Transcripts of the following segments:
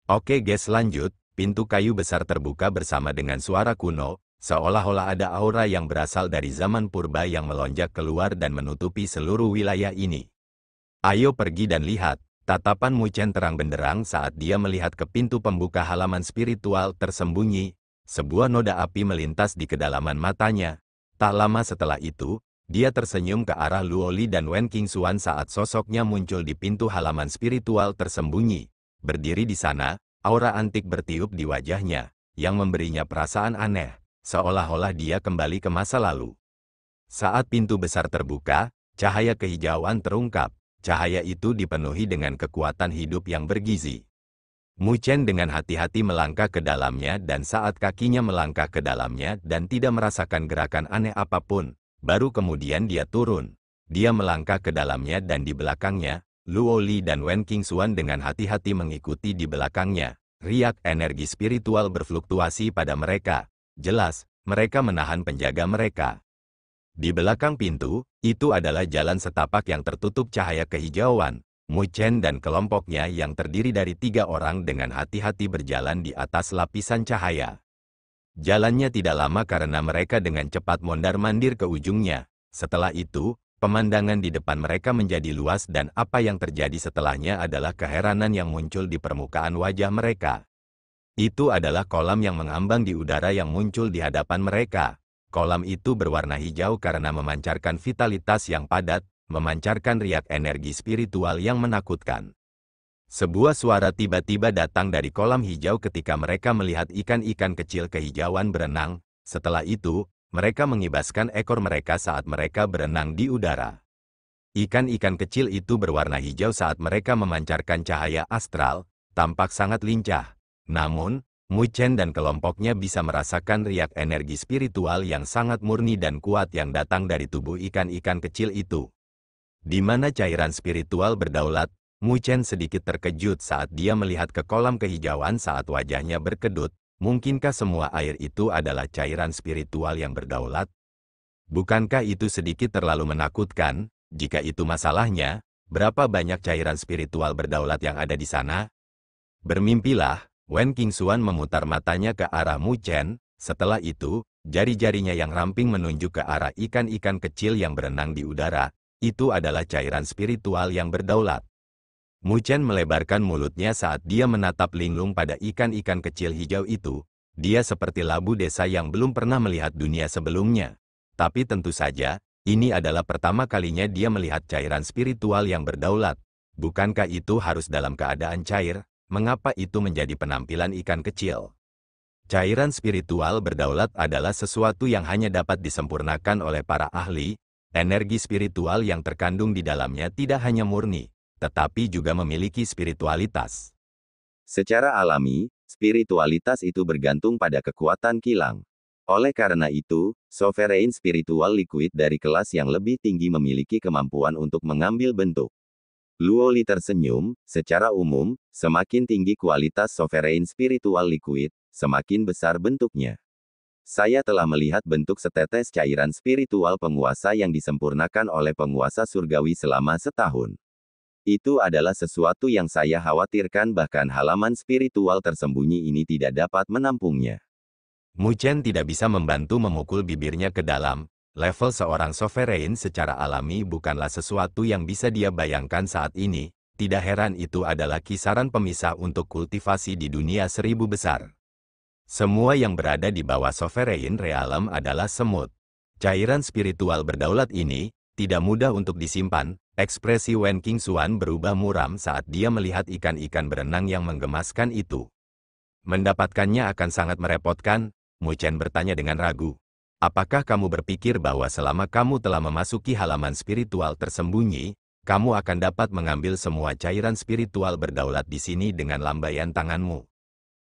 Oke guys, lanjut. Pintu kayu besar terbuka bersama dengan suara kuno, seolah-olah ada aura yang berasal dari zaman purba yang melonjak keluar dan menutupi seluruh wilayah ini. Ayo pergi dan lihat. Tatapan Mu Chen terang benderang saat dia melihat ke pintu pembuka halaman spiritual tersembunyi. Sebuah noda api melintas di kedalaman matanya. Tak lama setelah itu, dia tersenyum ke arah Luoli dan Wen Qingxuan saat sosoknya muncul di pintu halaman spiritual tersembunyi. Berdiri di sana, aura antik bertiup di wajahnya, yang memberinya perasaan aneh, seolah-olah dia kembali ke masa lalu. Saat pintu besar terbuka, cahaya kehijauan terungkap. Cahaya itu dipenuhi dengan kekuatan hidup yang bergizi. Mu Chen dengan hati-hati melangkah ke dalamnya dan saat kakinya melangkah ke dalamnya dan tidak merasakan gerakan aneh apapun, baru kemudian dia turun. Dia melangkah ke dalamnya dan di belakangnya, Luoli dan Wen Qingxuan dengan hati-hati mengikuti di belakangnya. Riak energi spiritual berfluktuasi pada mereka. Jelas, mereka menahan penjaga mereka. Di belakang pintu, itu adalah jalan setapak yang tertutup cahaya kehijauan. Mu Chen dan kelompoknya yang terdiri dari 3 orang dengan hati-hati berjalan di atas lapisan cahaya. Jalannya tidak lama karena mereka dengan cepat mondar-mandir ke ujungnya. Setelah itu, pemandangan di depan mereka menjadi luas dan apa yang terjadi setelahnya adalah keheranan yang muncul di permukaan wajah mereka. Itu adalah kolam yang mengambang di udara yang muncul di hadapan mereka. Kolam itu berwarna hijau karena memancarkan vitalitas yang padat, memancarkan riak energi spiritual yang menakutkan. Sebuah suara tiba-tiba datang dari kolam hijau ketika mereka melihat ikan-ikan kecil kehijauan berenang. Setelah itu, mereka mengibaskan ekor mereka saat mereka berenang di udara. Ikan-ikan kecil itu berwarna hijau saat mereka memancarkan cahaya astral, tampak sangat lincah. Namun, Mu Chen dan kelompoknya bisa merasakan riak energi spiritual yang sangat murni dan kuat yang datang dari tubuh ikan-ikan kecil itu. Di mana cairan spiritual berdaulat, Mu Chen sedikit terkejut saat dia melihat ke kolam kehijauan saat wajahnya berkedut. Mungkinkah semua air itu adalah cairan spiritual yang berdaulat? Bukankah itu sedikit terlalu menakutkan? Jika itu masalahnya, berapa banyak cairan spiritual berdaulat yang ada di sana? Bermimpilah. Wen Qingxuan memutar matanya ke arah Mu Chen. Setelah itu, jari-jarinya yang ramping menunjuk ke arah ikan-ikan kecil yang berenang di udara. Itu adalah cairan spiritual yang berdaulat. Mu Chen melebarkan mulutnya saat dia menatap linglung pada ikan-ikan kecil hijau itu. Dia seperti labu desa yang belum pernah melihat dunia sebelumnya. Tapi tentu saja, ini adalah pertama kalinya dia melihat cairan spiritual yang berdaulat. Bukankah itu harus dalam keadaan cair? Mengapa itu menjadi penampilan ikan kecil? Cairan spiritual berdaulat adalah sesuatu yang hanya dapat disempurnakan oleh para ahli. Energi spiritual yang terkandung di dalamnya tidak hanya murni, tetapi juga memiliki spiritualitas. Secara alami, spiritualitas itu bergantung pada kekuatan kilang. Oleh karena itu, sovereign spiritual liquid dari kelas yang lebih tinggi memiliki kemampuan untuk mengambil bentuk. Luoli tersenyum. Secara umum, semakin tinggi kualitas sovereign spiritual liquid, semakin besar bentuknya. Saya telah melihat bentuk setetes cairan spiritual penguasa yang disempurnakan oleh penguasa surgawi selama setahun. Itu adalah sesuatu yang saya khawatirkan, bahkan halaman spiritual tersembunyi ini tidak dapat menampungnya. Mu Chen tidak bisa membantu memukul bibirnya ke dalam. Level seorang sovereign secara alami bukanlah sesuatu yang bisa dia bayangkan saat ini. Tidak heran itu adalah kisaran pemisah untuk kultivasi di dunia 1000 besar. Semua yang berada di bawah sovereign realm adalah semut. Cairan spiritual berdaulat ini tidak mudah untuk disimpan. Ekspresi Wen Qingxuan berubah muram saat dia melihat ikan-ikan berenang yang menggemaskan itu. Mendapatkannya akan sangat merepotkan. Mu Chen bertanya dengan ragu. Apakah kamu berpikir bahwa selama kamu telah memasuki halaman spiritual tersembunyi, kamu akan dapat mengambil semua cairan spiritual berdaulat di sini dengan lambaian tanganmu?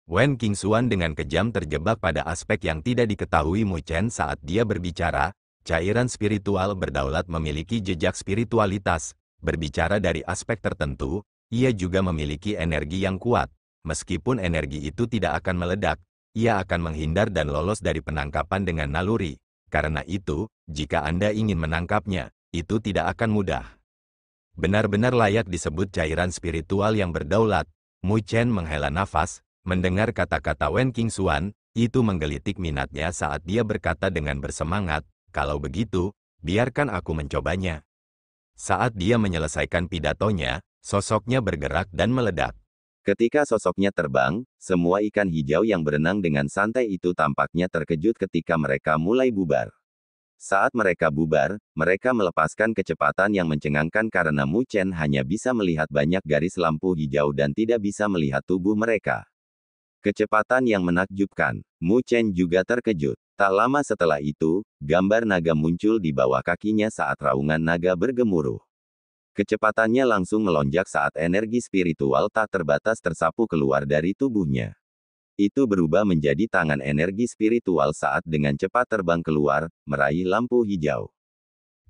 Wen Qingxuan dengan kejam terjebak pada aspek yang tidak diketahui Mu Chen saat dia berbicara. Cairan spiritual berdaulat memiliki jejak spiritualitas. Berbicara dari aspek tertentu, ia juga memiliki energi yang kuat. Meskipun energi itu tidak akan meledak, ia akan menghindar dan lolos dari penangkapan dengan naluri. Karena itu, jika Anda ingin menangkapnya, itu tidak akan mudah. Benar-benar layak disebut cairan spiritual yang berdaulat. Mu Chen menghela nafas, mendengar kata-kata Wen Qingxuan, itu menggelitik minatnya saat dia berkata dengan bersemangat, "Kalau begitu, biarkan aku mencobanya." Saat dia menyelesaikan pidatonya, sosoknya bergerak dan meledak. Ketika sosoknya terbang, semua ikan hijau yang berenang dengan santai itu tampaknya terkejut ketika mereka mulai bubar. Saat mereka bubar, mereka melepaskan kecepatan yang mencengangkan karena Mu Chen hanya bisa melihat banyak garis lampu hijau dan tidak bisa melihat tubuh mereka. Kecepatan yang menakjubkan. Mu Chen juga terkejut. Tak lama setelah itu, gambar naga muncul di bawah kakinya saat raungan naga bergemuruh. Kecepatannya langsung melonjak saat energi spiritual tak terbatas tersapu keluar dari tubuhnya. Itu berubah menjadi tangan energi spiritual saat dengan cepat terbang keluar, meraih lampu hijau.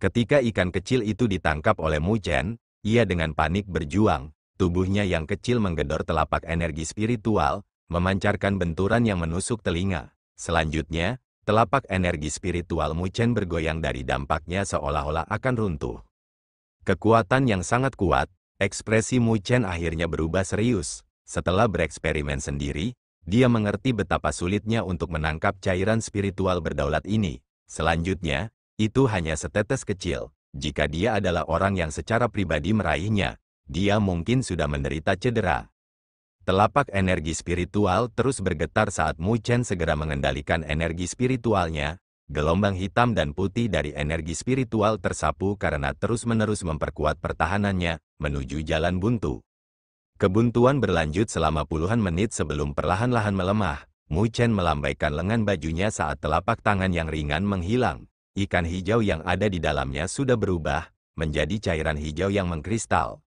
Ketika ikan kecil itu ditangkap oleh Mu Chen, ia dengan panik berjuang, tubuhnya yang kecil menggedor telapak energi spiritual, memancarkan benturan yang menusuk telinga. Selanjutnya, telapak energi spiritual Mu Chen bergoyang dari dampaknya seolah-olah akan runtuh. Kekuatan yang sangat kuat, ekspresi Mu Chen akhirnya berubah serius. Setelah bereksperimen sendiri, dia mengerti betapa sulitnya untuk menangkap cairan spiritual berdaulat ini. Selanjutnya, itu hanya setetes kecil. Jika dia adalah orang yang secara pribadi meraihnya, dia mungkin sudah menderita cedera. Telapak energi spiritual terus bergetar saat Mu Chen segera mengendalikan energi spiritualnya. Gelombang hitam dan putih dari energi spiritual tersapu karena terus-menerus memperkuat pertahanannya menuju jalan buntu. Kebuntuan berlanjut selama puluhan menit sebelum perlahan-lahan melemah. Mu Chen melambaikan lengan bajunya saat telapak tangan yang ringan menghilang. Ikan hijau yang ada di dalamnya sudah berubah menjadi cairan hijau yang mengkristal.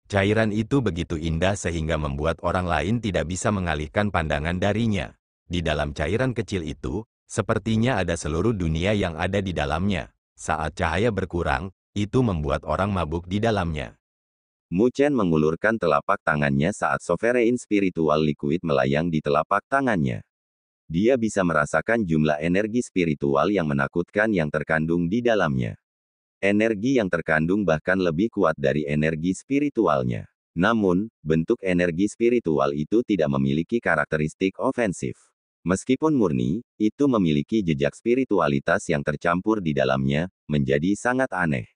Cairan itu begitu indah sehingga membuat orang lain tidak bisa mengalihkan pandangan darinya. Di dalam cairan kecil itu, sepertinya ada seluruh dunia yang ada di dalamnya. Saat cahaya berkurang, itu membuat orang mabuk di dalamnya. Mu Chen mengulurkan telapak tangannya saat Sovereign Spiritual Liquid melayang di telapak tangannya. Dia bisa merasakan jumlah energi spiritual yang menakutkan yang terkandung di dalamnya. Energi yang terkandung bahkan lebih kuat dari energi spiritualnya. Namun, bentuk energi spiritual itu tidak memiliki karakteristik ofensif. Meskipun murni, itu memiliki jejak spiritualitas yang tercampur di dalamnya, menjadi sangat aneh.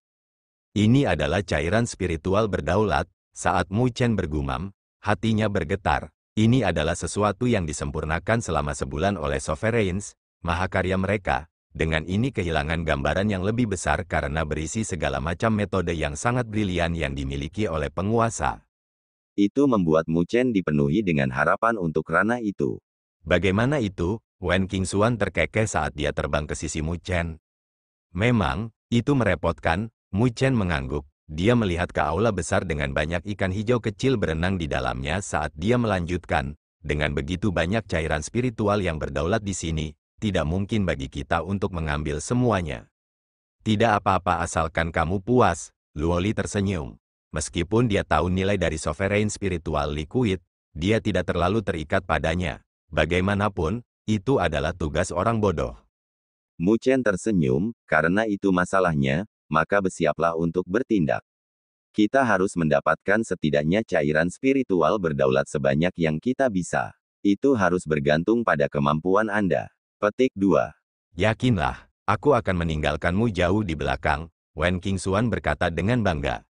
Ini adalah cairan spiritual berdaulat. Saat Mu Chen bergumam, hatinya bergetar. Ini adalah sesuatu yang disempurnakan selama sebulan oleh Sovereigns, mahakarya mereka. Dengan ini kehilangan gambaran yang lebih besar karena berisi segala macam metode yang sangat brilian yang dimiliki oleh penguasa. Itu membuat Mu Chen dipenuhi dengan harapan untuk ranah itu. Bagaimana itu? Wen Qingxuan terkekeh saat dia terbang ke sisi Mu Chen. Memang, itu merepotkan. Mu Chen mengangguk. Dia melihat ke aula besar dengan banyak ikan hijau kecil berenang di dalamnya saat dia melanjutkan. Dengan begitu banyak cairan spiritual yang berdaulat di sini, tidak mungkin bagi kita untuk mengambil semuanya. Tidak apa-apa asalkan kamu puas, Luoli tersenyum. Meskipun dia tahu nilai dari Sovereign Spiritual Liquid, dia tidak terlalu terikat padanya. Bagaimanapun, itu adalah tugas orang bodoh. Mu Chen tersenyum, karena itu masalahnya, maka bersiaplah untuk bertindak. Kita harus mendapatkan setidaknya cairan spiritual berdaulat sebanyak yang kita bisa. Itu harus bergantung pada kemampuan Anda. Petik 2. Yakinlah, aku akan meninggalkanmu jauh di belakang, Wen Qingxuan berkata dengan bangga.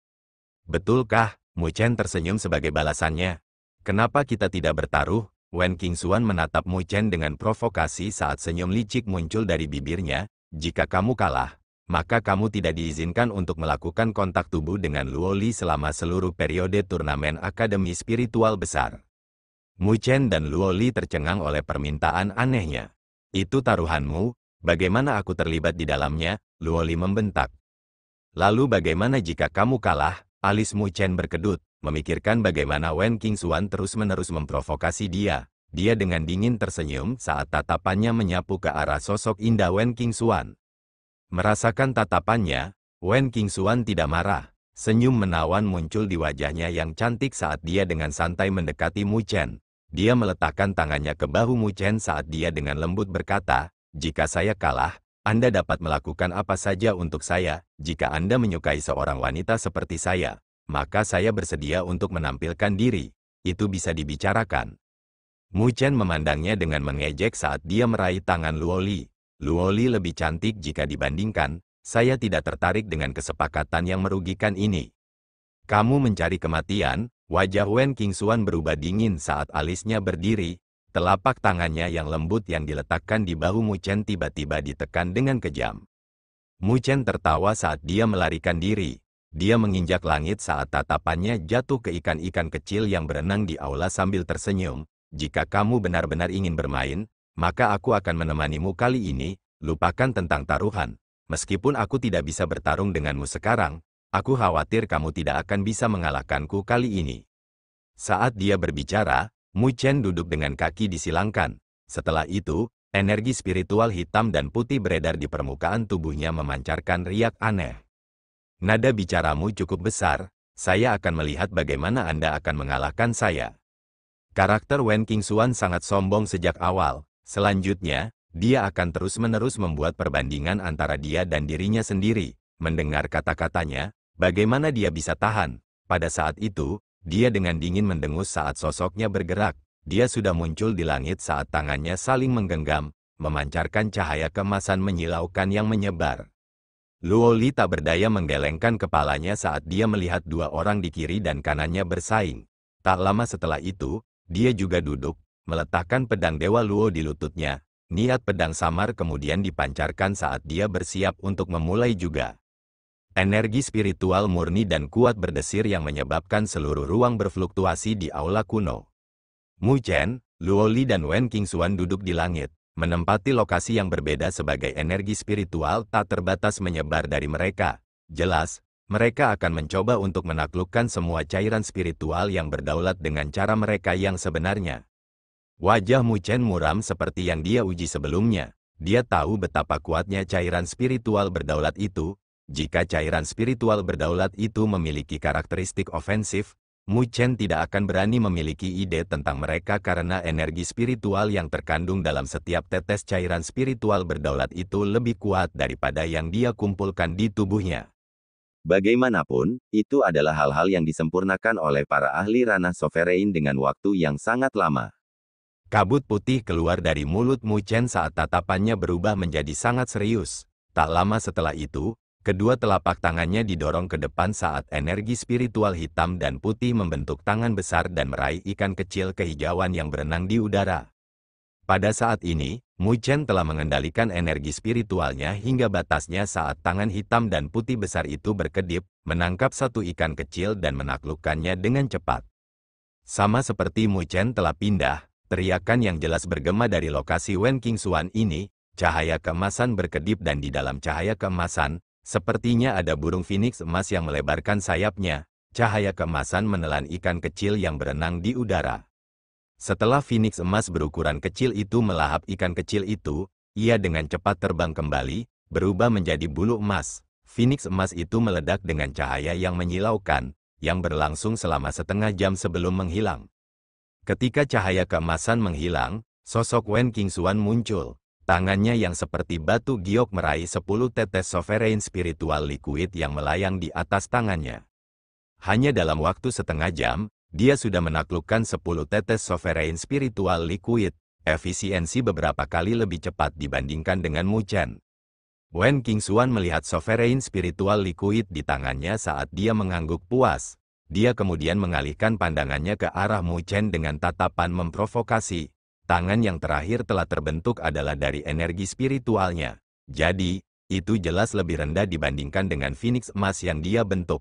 Betulkah? Mu Chen tersenyum sebagai balasannya. Kenapa kita tidak bertaruh? Wen Qingxuan menatap Mu Chen dengan provokasi saat senyum licik muncul dari bibirnya. Jika kamu kalah, maka kamu tidak diizinkan untuk melakukan kontak tubuh dengan Luoli selama seluruh periode turnamen Akademi Spiritual Besar. Mu Chen dan Luoli tercengang oleh permintaan anehnya. Itu taruhanmu, bagaimana aku terlibat di dalamnya? Luoli membentak. Lalu bagaimana jika kamu kalah? Alis Mu Chen berkedut, memikirkan bagaimana Wen Qingxuan terus-menerus memprovokasi dia. Dia dengan dingin tersenyum saat tatapannya menyapu ke arah sosok indah Wen Qingxuan. Merasakan tatapannya, Wen Qingxuan tidak marah. Senyum menawan muncul di wajahnya yang cantik saat dia dengan santai mendekati Mu Chen. Dia meletakkan tangannya ke bahu Mu Chen saat dia dengan lembut berkata, "Jika saya kalah, Anda dapat melakukan apa saja untuk saya. Jika Anda menyukai seorang wanita seperti saya, maka saya bersedia untuk menampilkan diri." itu bisa dibicarakan. Mu Chen memandangnya dengan mengejek saat dia meraih tangan Luo Li. Luo Li lebih cantik jika dibandingkan, saya tidak tertarik dengan kesepakatan yang merugikan ini. Kamu mencari kematian. Wajah Wen Qingxuan berubah dingin saat alisnya berdiri. Telapak tangannya yang lembut yang diletakkan di bahu Mu Chen tiba-tiba ditekan dengan kejam. Mu Chen tertawa saat dia melarikan diri. Dia menginjak langit saat tatapannya jatuh ke ikan-ikan kecil yang berenang di aula sambil tersenyum. Jika kamu benar-benar ingin bermain, maka aku akan menemanimu kali ini. Lupakan tentang taruhan. Meskipun aku tidak bisa bertarung denganmu sekarang, aku khawatir kamu tidak akan bisa mengalahkanku kali ini. Saat dia berbicara, Mu Chen duduk dengan kaki disilangkan. Setelah itu, energi spiritual hitam dan putih beredar di permukaan tubuhnya memancarkan riak aneh. Nada bicaramu cukup besar, saya akan melihat bagaimana Anda akan mengalahkan saya. Karakter Wen Qingxuan sangat sombong sejak awal. Selanjutnya, dia akan terus-menerus membuat perbandingan antara dia dan dirinya sendiri. Mendengar kata-katanya, bagaimana dia bisa tahan? Pada saat itu, dia dengan dingin mendengus saat sosoknya bergerak. Dia sudah muncul di langit saat tangannya saling menggenggam, memancarkan cahaya keemasan menyilaukan yang menyebar. Luo Li tak berdaya menggelengkan kepalanya saat dia melihat dua orang di kiri dan kanannya bersaing. Tak lama setelah itu, dia juga duduk, meletakkan pedang Dewa Luo di lututnya. Niat pedang samar kemudian dipancarkan saat dia bersiap untuk memulai juga. Energi spiritual murni dan kuat berdesir yang menyebabkan seluruh ruang berfluktuasi di aula kuno. Mu Chen, Luo Li dan Wen Qingxuan duduk di langit, menempati lokasi yang berbeda sebagai energi spiritual tak terbatas menyebar dari mereka. Jelas, mereka akan mencoba untuk menaklukkan semua cairan spiritual yang berdaulat dengan cara mereka yang sebenarnya. Wajah Mu Chen muram seperti yang dia uji sebelumnya. Dia tahu betapa kuatnya cairan spiritual berdaulat itu. Jika cairan spiritual berdaulat itu memiliki karakteristik ofensif, Mu Chen tidak akan berani memiliki ide tentang mereka karena energi spiritual yang terkandung dalam setiap tetes cairan spiritual berdaulat itu lebih kuat daripada yang dia kumpulkan di tubuhnya. Bagaimanapun, itu adalah hal-hal yang disempurnakan oleh para ahli ranah sovereign dengan waktu yang sangat lama. Kabut putih keluar dari mulut Mu Chen saat tatapannya berubah menjadi sangat serius. Tak lama setelah itu, kedua telapak tangannya didorong ke depan saat energi spiritual hitam dan putih membentuk tangan besar dan meraih ikan kecil kehijauan yang berenang di udara. Pada saat ini, Mu Chen telah mengendalikan energi spiritualnya hingga batasnya saat tangan hitam dan putih besar itu berkedip, menangkap satu ikan kecil dan menaklukkannya dengan cepat. Sama seperti Mu Chen telah pindah, teriakan yang jelas bergema dari lokasi Wen Qingxuan ini, cahaya keemasan berkedip dan di dalam cahaya keemasan, sepertinya ada burung phoenix emas yang melebarkan sayapnya. Cahaya keemasan menelan ikan kecil yang berenang di udara. Setelah phoenix emas berukuran kecil itu melahap ikan kecil itu, ia dengan cepat terbang kembali, berubah menjadi bulu emas. Phoenix emas itu meledak dengan cahaya yang menyilaukan, yang berlangsung selama setengah jam sebelum menghilang. Ketika cahaya keemasan menghilang, sosok Wen Qingxuan muncul. Tangannya yang seperti batu giok meraih 10 tetes sovereign spiritual liquid yang melayang di atas tangannya. Hanya dalam waktu setengah jam, dia sudah menaklukkan 10 tetes sovereign spiritual liquid, efisiensi beberapa kali lebih cepat dibandingkan dengan Mu Chen. Wen Qingxuan melihat sovereign spiritual liquid di tangannya saat dia mengangguk puas. Dia kemudian mengalihkan pandangannya ke arah Mu Chen dengan tatapan memprovokasi. Tangan yang terakhir telah terbentuk adalah dari energi spiritualnya. Jadi, itu jelas lebih rendah dibandingkan dengan phoenix emas yang dia bentuk.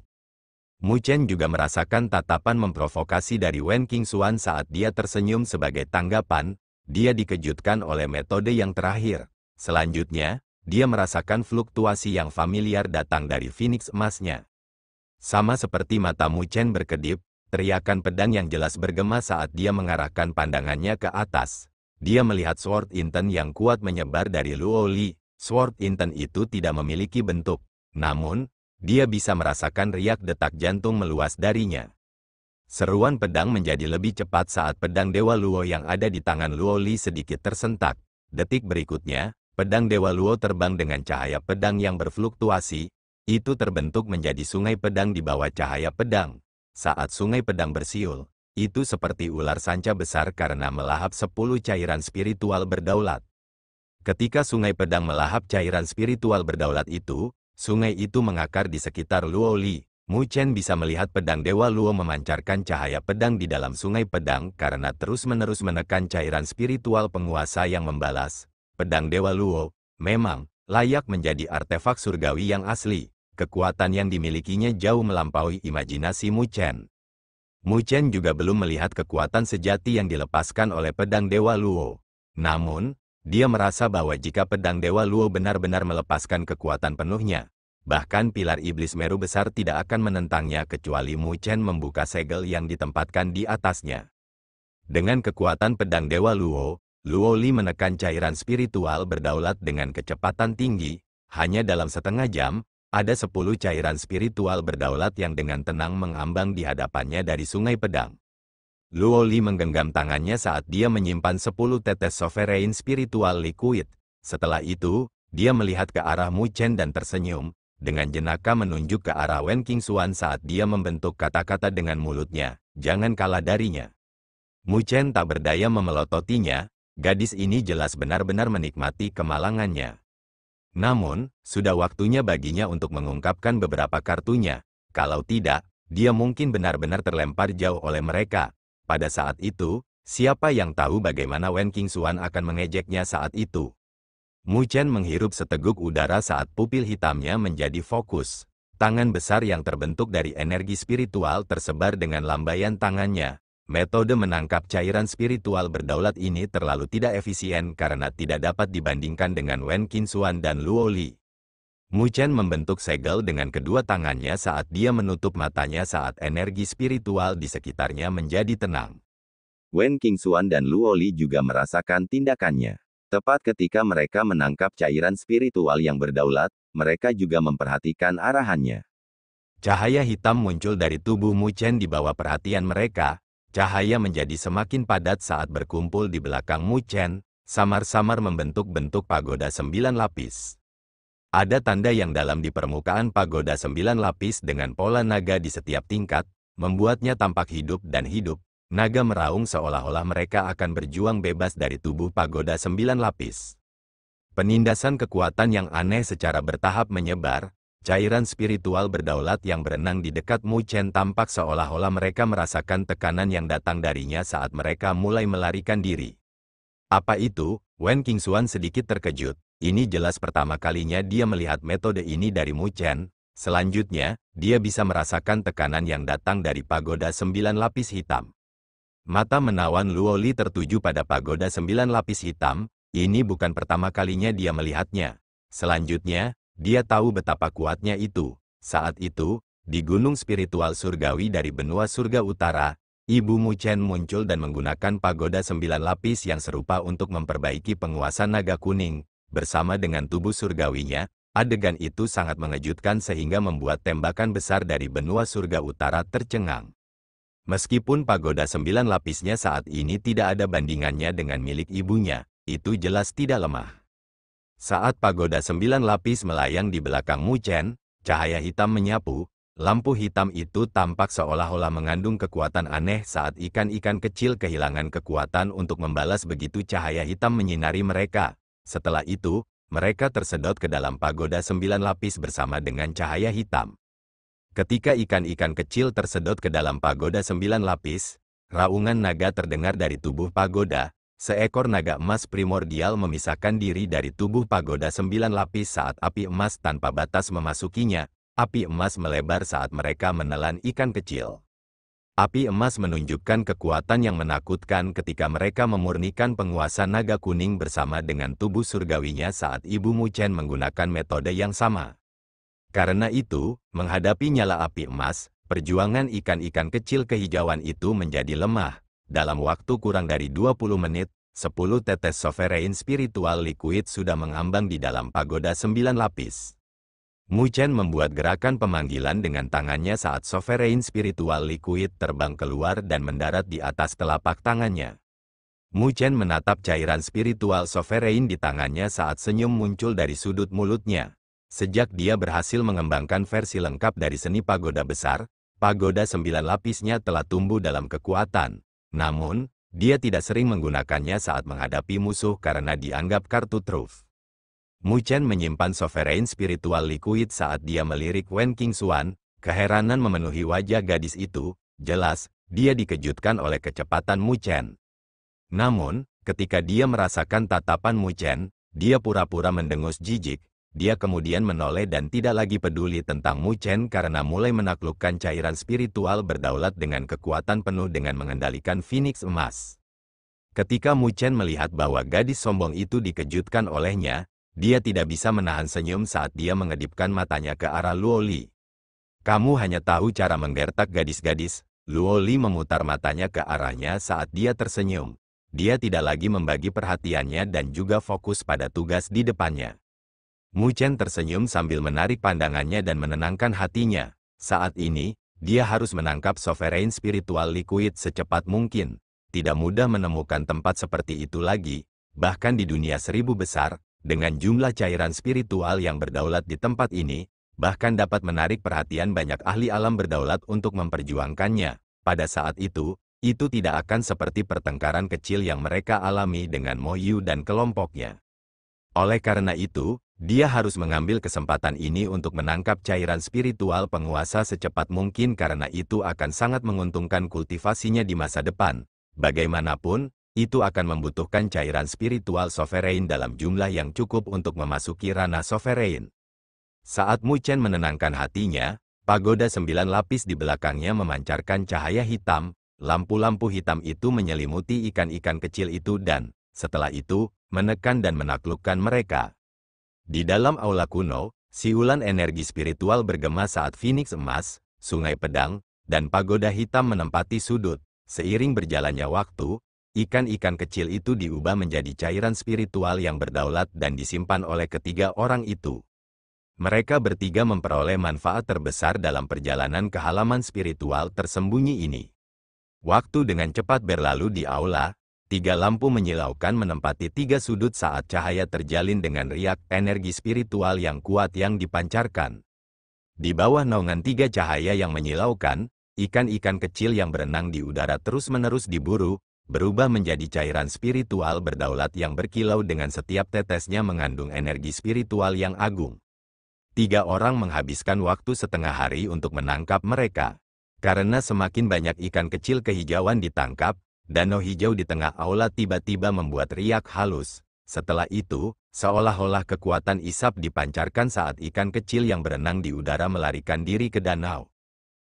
Mu Chen juga merasakan tatapan memprovokasi dari Wen Qingxuan saat dia tersenyum sebagai tanggapan. Dia dikejutkan oleh metode yang terakhir. Selanjutnya, dia merasakan fluktuasi yang familiar datang dari phoenix emasnya. Sama seperti mata Mu Chen berkedip, teriakan pedang yang jelas bergema saat dia mengarahkan pandangannya ke atas. Dia melihat Sword Inten yang kuat menyebar dari Luo Li. Sword Inten itu tidak memiliki bentuk. Namun, dia bisa merasakan riak detak jantung meluas darinya. Seruan pedang menjadi lebih cepat saat pedang Dewa Luo yang ada di tangan Luo Li sedikit tersentak. Detik berikutnya, pedang Dewa Luo terbang dengan cahaya pedang yang berfluktuasi. Itu terbentuk menjadi sungai pedang di bawah cahaya pedang. Saat sungai pedang bersiul, itu seperti ular sanca besar karena melahap 10 cairan spiritual berdaulat. Ketika sungai pedang melahap cairan spiritual berdaulat itu, sungai itu mengakar di sekitar Luo Li. Mu Chen bisa melihat pedang Dewa Luo memancarkan cahaya pedang di dalam sungai pedang karena terus-menerus menekan cairan spiritual penguasa yang membalas. Pedang Dewa Luo memang layak menjadi artefak surgawi yang asli. Kekuatan yang dimilikinya jauh melampaui imajinasi Mu Chen. Mu Chen juga belum melihat kekuatan sejati yang dilepaskan oleh pedang Dewa Luo. Namun, dia merasa bahwa jika pedang Dewa Luo benar-benar melepaskan kekuatan penuhnya, bahkan pilar iblis Meru besar tidak akan menentangnya kecuali Mu Chen membuka segel yang ditempatkan di atasnya. Dengan kekuatan pedang Dewa Luo, Luo Li menekan cairan spiritual berdaulat dengan kecepatan tinggi. Hanya dalam setengah jam, ada 10 cairan spiritual berdaulat yang dengan tenang mengambang di hadapannya dari sungai pedang. Luo Li menggenggam tangannya saat dia menyimpan 10 tetes sovereign spiritual liquid. Setelah itu, dia melihat ke arah Mu Chen dan tersenyum, dengan jenaka menunjuk ke arah Wen Qingxuan saat dia membentuk kata-kata dengan mulutnya, jangan kalah darinya. Mu Chen tak berdaya memelototinya, gadis ini jelas benar-benar menikmati kemalangannya. Namun, sudah waktunya baginya untuk mengungkapkan beberapa kartunya, kalau tidak, dia mungkin benar-benar terlempar jauh oleh mereka. Pada saat itu, siapa yang tahu bagaimana Wen Qingxuan akan mengejeknya saat itu. Mu Chen menghirup seteguk udara saat pupil hitamnya menjadi fokus. Tangan besar yang terbentuk dari energi spiritual tersebar dengan lambaian tangannya. Metode menangkap cairan spiritual berdaulat ini terlalu tidak efisien karena tidak dapat dibandingkan dengan Wen Qingxuan dan Luo Li. Mu Chen membentuk segel dengan kedua tangannya saat dia menutup matanya saat energi spiritual di sekitarnya menjadi tenang. Wen Qingxuan dan Luo Li juga merasakan tindakannya. Tepat ketika mereka menangkap cairan spiritual yang berdaulat, mereka juga memperhatikan arahannya. Cahaya hitam muncul dari tubuh Mu Chen di bawah perhatian mereka. Cahaya menjadi semakin padat saat berkumpul di belakang Mu Chen, samar-samar membentuk bentuk pagoda 9 lapis. Ada tanda yang dalam di permukaan pagoda 9 lapis dengan pola naga di setiap tingkat, membuatnya tampak hidup dan hidup. Naga meraung seolah-olah mereka akan berjuang bebas dari tubuh pagoda 9 lapis. Penindasan kekuatan yang aneh secara bertahap menyebar, cairan spiritual berdaulat yang berenang di dekat Mu Chen tampak seolah-olah mereka merasakan tekanan yang datang darinya saat mereka mulai melarikan diri. Apa itu? Wen Qingxuan sedikit terkejut. Ini jelas pertama kalinya dia melihat metode ini dari Mu Chen. Selanjutnya, dia bisa merasakan tekanan yang datang dari pagoda 9 lapis hitam. Mata menawan Luo Li tertuju pada pagoda 9 lapis hitam, ini bukan pertama kalinya dia melihatnya. Selanjutnya, dia tahu betapa kuatnya itu. Saat itu, di gunung spiritual surgawi dari benua surga utara, Ibu Mu Chen muncul dan menggunakan pagoda 9 lapis yang serupa untuk memperbaiki penguasa naga kuning. Bersama dengan tubuh surgawinya, adegan itu sangat mengejutkan sehingga membuat tembakan besar dari benua surga utara tercengang. Meskipun pagoda 9 lapisnya saat ini tidak ada bandingannya dengan milik ibunya, itu jelas tidak lemah. Saat pagoda 9 lapis melayang di belakang Mu Chen, cahaya hitam menyapu, lampu hitam itu tampak seolah-olah mengandung kekuatan aneh saat ikan-ikan kecil kehilangan kekuatan untuk membalas begitu cahaya hitam menyinari mereka. Setelah itu, mereka tersedot ke dalam pagoda 9 lapis bersama dengan cahaya hitam. Ketika ikan-ikan kecil tersedot ke dalam pagoda 9 lapis, raungan naga terdengar dari tubuh pagoda. Seekor naga emas primordial memisahkan diri dari tubuh pagoda 9 lapis saat api emas tanpa batas memasukinya. Api emas melebar saat mereka menelan ikan kecil. Api emas menunjukkan kekuatan yang menakutkan ketika mereka memurnikan penguasa naga kuning bersama dengan tubuh surgawinya saat Ibu Mu Chen menggunakan metode yang sama. Karena itu, menghadapi nyala api emas, perjuangan ikan-ikan kecil kehijauan itu menjadi lemah. Dalam waktu kurang dari 20 menit, 10 tetes sovereign spiritual liquid sudah mengambang di dalam pagoda 9 lapis. Mu Chen membuat gerakan pemanggilan dengan tangannya saat sovereign spiritual liquid terbang keluar dan mendarat di atas telapak tangannya. Mu Chen menatap cairan spiritual sovereign di tangannya saat senyum muncul dari sudut mulutnya. Sejak dia berhasil mengembangkan versi lengkap dari seni pagoda besar, pagoda 9 lapisnya telah tumbuh dalam kekuatan. Namun, dia tidak sering menggunakannya saat menghadapi musuh karena dianggap kartu truf. Mu Chen menyimpan Sovereign Spiritual Liquid saat dia melirik Wen Qingxuan. Keheranan memenuhi wajah gadis itu. Jelas, dia dikejutkan oleh kecepatan Mu Chen. Namun, ketika dia merasakan tatapan Mu Chen, dia pura-pura mendengus jijik. Dia kemudian menoleh dan tidak lagi peduli tentang Mu Chen karena mulai menaklukkan cairan spiritual berdaulat dengan kekuatan penuh dengan mengendalikan Phoenix emas. Ketika Mu Chen melihat bahwa gadis sombong itu dikejutkan olehnya, dia tidak bisa menahan senyum saat dia mengedipkan matanya ke arah Luo Li. Kamu hanya tahu cara menggertak gadis-gadis. Luo Li memutar matanya ke arahnya saat dia tersenyum. Dia tidak lagi membagi perhatiannya dan juga fokus pada tugas di depannya. Mu Chen tersenyum sambil menarik pandangannya dan menenangkan hatinya. Saat ini, dia harus menangkap Sovereign Spiritual Liquid secepat mungkin. Tidak mudah menemukan tempat seperti itu lagi, bahkan di dunia 1000 besar, dengan jumlah cairan spiritual yang berdaulat di tempat ini, bahkan dapat menarik perhatian banyak ahli alam berdaulat untuk memperjuangkannya. Pada saat itu tidak akan seperti pertengkaran kecil yang mereka alami dengan Mo Yu dan kelompoknya. Oleh karena itu, dia harus mengambil kesempatan ini untuk menangkap cairan spiritual penguasa secepat mungkin karena itu akan sangat menguntungkan kultivasinya di masa depan. Bagaimanapun, itu akan membutuhkan cairan spiritual sovereign dalam jumlah yang cukup untuk memasuki ranah sovereign. Saat Mu Chen menenangkan hatinya, pagoda 9 lapis di belakangnya memancarkan cahaya hitam. Lampu-lampu hitam itu menyelimuti ikan-ikan kecil itu dan, setelah itu, menekan dan menaklukkan mereka. Di dalam aula kuno, siulan energi spiritual bergema saat Phoenix emas, sungai pedang, dan pagoda hitam menempati sudut. Seiring berjalannya waktu, ikan-ikan kecil itu diubah menjadi cairan spiritual yang berdaulat dan disimpan oleh ketiga orang itu. Mereka bertiga memperoleh manfaat terbesar dalam perjalanan ke halaman spiritual tersembunyi ini. Waktu dengan cepat berlalu di aula, 3 lampu menyilaukan menempati 3 sudut saat cahaya terjalin dengan riak energi spiritual yang kuat yang dipancarkan. Di bawah naungan 3 cahaya yang menyilaukan, ikan-ikan kecil yang berenang di udara terus-menerus diburu, berubah menjadi cairan spiritual berdaulat yang berkilau dengan setiap tetesnya mengandung energi spiritual yang agung. 3 orang menghabiskan waktu setengah hari untuk menangkap mereka. Karena semakin banyak ikan kecil kehijauan ditangkap, danau hijau di tengah aula tiba-tiba membuat riak halus. Setelah itu, seolah-olah kekuatan isap dipancarkan saat ikan kecil yang berenang di udara melarikan diri ke danau.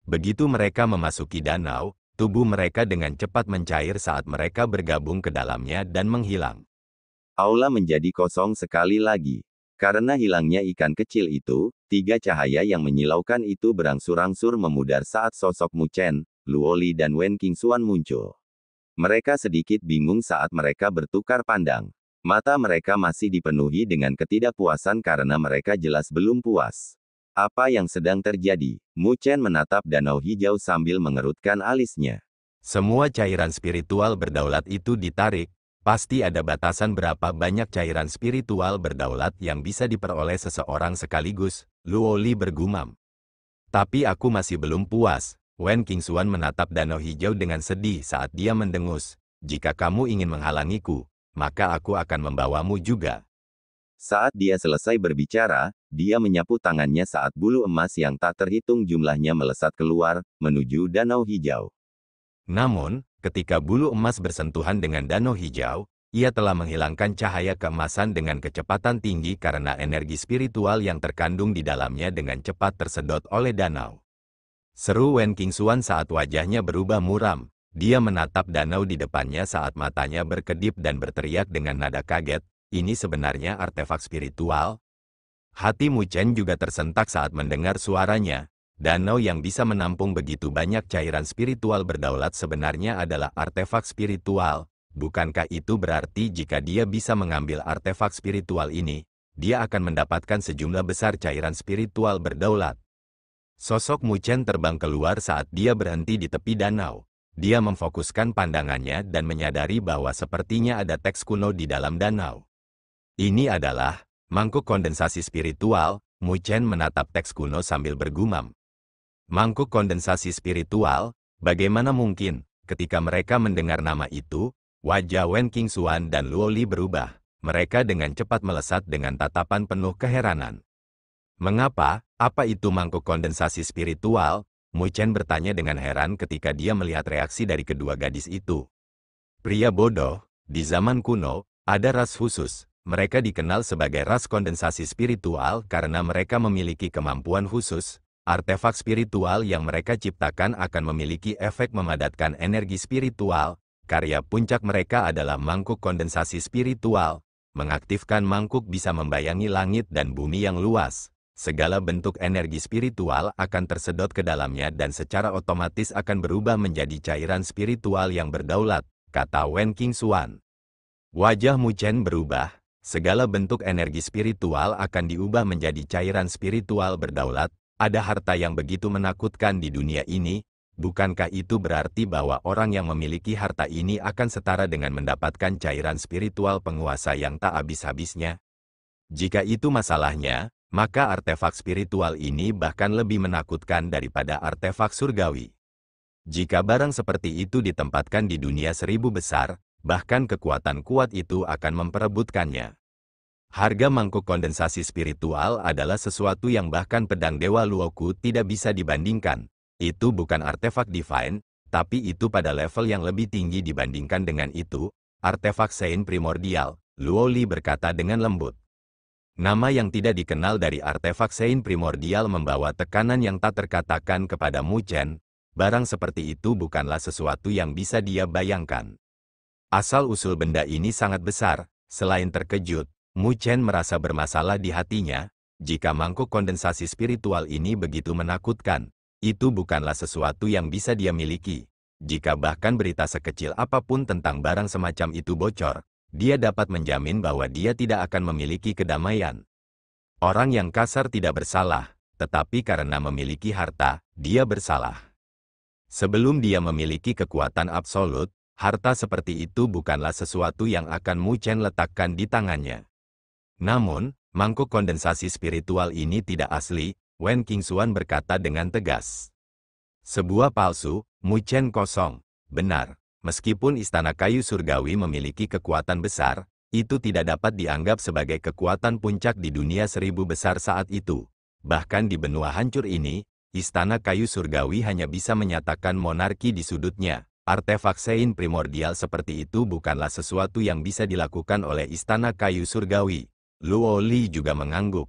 Begitu mereka memasuki danau, tubuh mereka dengan cepat mencair saat mereka bergabung ke dalamnya dan menghilang. Aula menjadi kosong sekali lagi. Karena hilangnya ikan kecil itu, 3 cahaya yang menyilaukan itu berangsur-angsur memudar saat sosok Mu Chen, Luo Li dan Wen Qingxuan muncul. Mereka sedikit bingung saat mereka bertukar pandang. Mata mereka masih dipenuhi dengan ketidakpuasan karena mereka jelas belum puas. Apa yang sedang terjadi? Mu Chen menatap danau hijau sambil mengerutkan alisnya. Semua cairan spiritual berdaulat itu ditarik. Pasti ada batasan berapa banyak cairan spiritual berdaulat yang bisa diperoleh seseorang sekaligus, Luo Li bergumam. Tapi aku masih belum puas. Wen Qingxuan menatap danau hijau dengan sedih saat dia mendengus. Jika kamu ingin menghalangiku, maka aku akan membawamu juga. Saat dia selesai berbicara, dia menyapu tangannya saat bulu emas yang tak terhitung jumlahnya melesat keluar, menuju danau hijau. Namun, ketika bulu emas bersentuhan dengan danau hijau, ia telah menghilangkan cahaya keemasan dengan kecepatan tinggi karena energi spiritual yang terkandung di dalamnya dengan cepat tersedot oleh danau. Seru Wen Qingxuan saat wajahnya berubah muram. Dia menatap danau di depannya saat matanya berkedip dan berteriak dengan nada kaget, ini sebenarnya artefak spiritual? Hati Mu Chen juga tersentak saat mendengar suaranya. Danau yang bisa menampung begitu banyak cairan spiritual berdaulat sebenarnya adalah artefak spiritual. Bukankah itu berarti jika dia bisa mengambil artefak spiritual ini, dia akan mendapatkan sejumlah besar cairan spiritual berdaulat? Sosok Mu Chen terbang keluar saat dia berhenti di tepi danau. Dia memfokuskan pandangannya dan menyadari bahwa sepertinya ada teks kuno di dalam danau. Ini adalah mangkuk kondensasi spiritual. Mu Chen menatap teks kuno sambil bergumam. Mangkuk kondensasi spiritual, bagaimana mungkin, ketika mereka mendengar nama itu, wajah Wen Qingxuan dan Luo Li berubah. Mereka dengan cepat melesat dengan tatapan penuh keheranan. Mengapa? Apa itu mangkuk kondensasi spiritual? Mu Chen bertanya dengan heran ketika dia melihat reaksi dari kedua gadis itu. Pria bodoh, di zaman kuno, ada ras khusus. Mereka dikenal sebagai ras kondensasi spiritual karena mereka memiliki kemampuan khusus. Artefak spiritual yang mereka ciptakan akan memiliki efek memadatkan energi spiritual. Karya puncak mereka adalah mangkuk kondensasi spiritual. Mengaktifkan mangkuk bisa membayangi langit dan bumi yang luas. Segala bentuk energi spiritual akan tersedot ke dalamnya dan secara otomatis akan berubah menjadi cairan spiritual yang berdaulat, kata Wen Qingxuan. Wajah Mu Chen berubah. Segala bentuk energi spiritual akan diubah menjadi cairan spiritual berdaulat. Ada harta yang begitu menakutkan di dunia ini. Bukankah itu berarti bahwa orang yang memiliki harta ini akan setara dengan mendapatkan cairan spiritual penguasa yang tak habis-habisnya? Jika itu masalahnya, maka artefak spiritual ini bahkan lebih menakutkan daripada artefak surgawi. Jika barang seperti itu ditempatkan di dunia 1000 besar, bahkan kekuatan kuat itu akan memperebutkannya. Harga mangkuk kondensasi spiritual adalah sesuatu yang bahkan pedang Dewa Luoku tidak bisa dibandingkan. Itu bukan artefak divine, tapi itu pada level yang lebih tinggi dibandingkan dengan itu, artefak Sein primordial, Luo Li berkata dengan lembut. Nama yang tidak dikenal dari artefak Sein primordial membawa tekanan yang tak terkatakan kepada Mu Chen. Barang seperti itu bukanlah sesuatu yang bisa dia bayangkan. Asal-usul benda ini sangat besar. Selain terkejut, Mu Chen merasa bermasalah di hatinya. Jika mangkuk kondensasi spiritual ini begitu menakutkan, itu bukanlah sesuatu yang bisa dia miliki. Jika bahkan berita sekecil apapun tentang barang semacam itu bocor, dia dapat menjamin bahwa dia tidak akan memiliki kedamaian. Orang yang kasar tidak bersalah, tetapi karena memiliki harta, dia bersalah. Sebelum dia memiliki kekuatan absolut, harta seperti itu bukanlah sesuatu yang akan Mu Chen letakkan di tangannya. Namun, mangkuk kondensasi spiritual ini tidak asli, Wen Qingxuan berkata dengan tegas. Sebuah palsu, Mu Chen kosong. Benar, meskipun istana kayu surgawi memiliki kekuatan besar, itu tidak dapat dianggap sebagai kekuatan puncak di dunia 1000 besar saat itu. Bahkan di benua hancur ini, istana kayu surgawi hanya bisa menyatakan monarki di sudutnya. Artefak Sein primordial seperti itu bukanlah sesuatu yang bisa dilakukan oleh istana kayu surgawi. Luo Li juga mengangguk.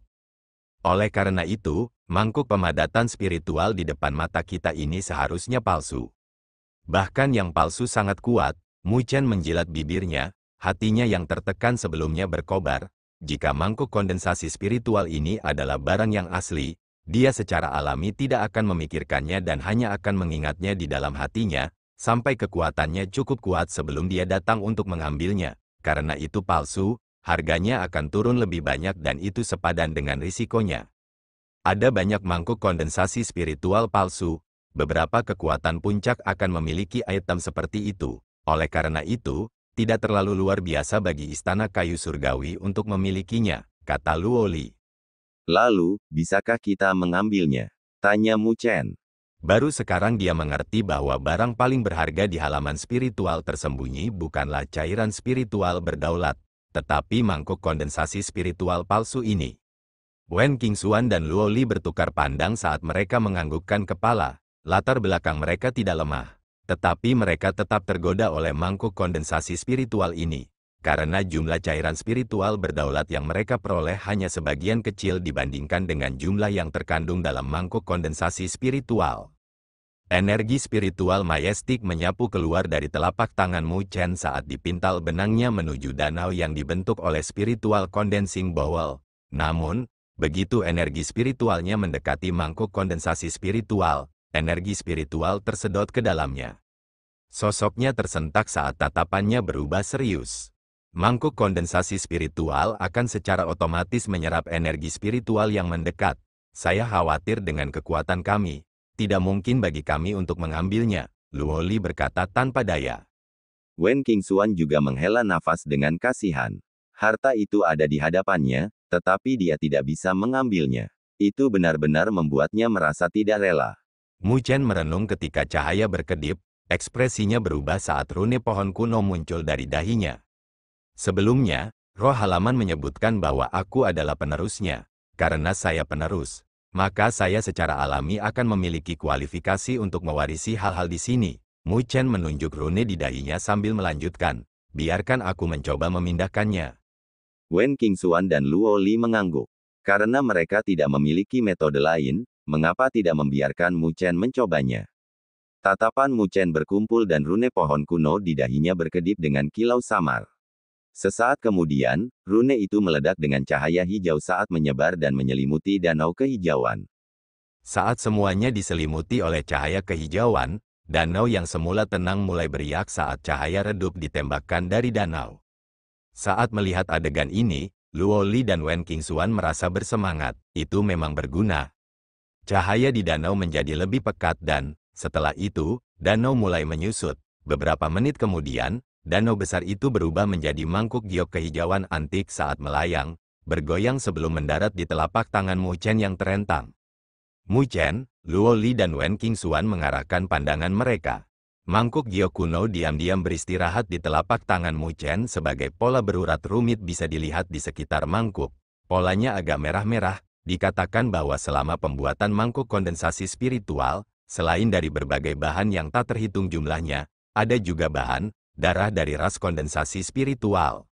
Oleh karena itu, mangkuk pemadatan spiritual di depan mata kita ini seharusnya palsu. Bahkan yang palsu sangat kuat. Mu Chen menjilat bibirnya, hatinya yang tertekan sebelumnya berkobar. Jika mangkuk kondensasi spiritual ini adalah barang yang asli, dia secara alami tidak akan memikirkannya dan hanya akan mengingatnya di dalam hatinya, sampai kekuatannya cukup kuat sebelum dia datang untuk mengambilnya. Karena itu palsu, harganya akan turun lebih banyak dan itu sepadan dengan risikonya. Ada banyak mangkuk kondensasi spiritual palsu. Beberapa kekuatan puncak akan memiliki item seperti itu. Oleh karena itu, tidak terlalu luar biasa bagi istana kayu surgawi untuk memilikinya, kata Luo Li. Lalu, bisakah kita mengambilnya? Tanya Mu Chen. Baru sekarang dia mengerti bahwa barang paling berharga di halaman spiritual tersembunyi bukanlah cairan spiritual berdaulat, tetapi mangkuk kondensasi spiritual palsu ini. Wen Qingxuan dan Luo Li bertukar pandang saat mereka menganggukkan kepala. Latar belakang mereka tidak lemah, tetapi mereka tetap tergoda oleh mangkuk kondensasi spiritual ini. Karena jumlah cairan spiritual berdaulat yang mereka peroleh hanya sebagian kecil dibandingkan dengan jumlah yang terkandung dalam mangkuk kondensasi spiritual. Energi spiritual majestik menyapu keluar dari telapak tangan Mu Chen saat dipintal benangnya menuju danau yang dibentuk oleh spiritual condensing bowl. Namun, begitu energi spiritualnya mendekati mangkuk kondensasi spiritual, energi spiritual tersedot ke dalamnya. Sosoknya tersentak saat tatapannya berubah serius. Mangkuk kondensasi spiritual akan secara otomatis menyerap energi spiritual yang mendekat. Saya khawatir dengan kekuatan kami. Tidak mungkin bagi kami untuk mengambilnya, Luo Li berkata tanpa daya. Wen Qingxuan juga menghela nafas dengan kasihan. Harta itu ada di hadapannya, tetapi dia tidak bisa mengambilnya. Itu benar-benar membuatnya merasa tidak rela. Mu Chen merenung ketika cahaya berkedip, ekspresinya berubah saat rune pohon kuno muncul dari dahinya. Sebelumnya, roh halaman menyebutkan bahwa aku adalah penerusnya. Karena saya penerus, maka saya secara alami akan memiliki kualifikasi untuk mewarisi hal-hal di sini. Mu Chen menunjuk rune di dahinya sambil melanjutkan, biarkan aku mencoba memindahkannya. Wen Qingxuan dan Luo Li mengangguk. Karena mereka tidak memiliki metode lain, mengapa tidak membiarkan Mu Chen mencobanya? Tatapan Mu Chen berkumpul dan rune pohon kuno di dahinya berkedip dengan kilau samar. Sesaat kemudian, rune itu meledak dengan cahaya hijau saat menyebar dan menyelimuti danau kehijauan. Saat semuanya diselimuti oleh cahaya kehijauan, danau yang semula tenang mulai beriak saat cahaya redup ditembakkan dari danau. Saat melihat adegan ini, Luo Li dan Wen Qingxuan merasa bersemangat. Itu memang berguna. Cahaya di danau menjadi lebih pekat dan, setelah itu, danau mulai menyusut. Beberapa menit kemudian, danau besar itu berubah menjadi mangkuk giok kehijauan antik saat melayang, bergoyang sebelum mendarat di telapak tangan Mu Chen yang terentang. Mu Chen, Luo Li dan Wen Qingxuan mengarahkan pandangan mereka. Mangkuk giok kuno diam-diam beristirahat di telapak tangan Mu Chen sebagai pola berurat rumit bisa dilihat di sekitar mangkuk. Polanya agak merah-merah, dikatakan bahwa selama pembuatan mangkuk kondensasi spiritual, selain dari berbagai bahan yang tak terhitung jumlahnya, ada juga bahan, darah dari ras kondensasi spiritual.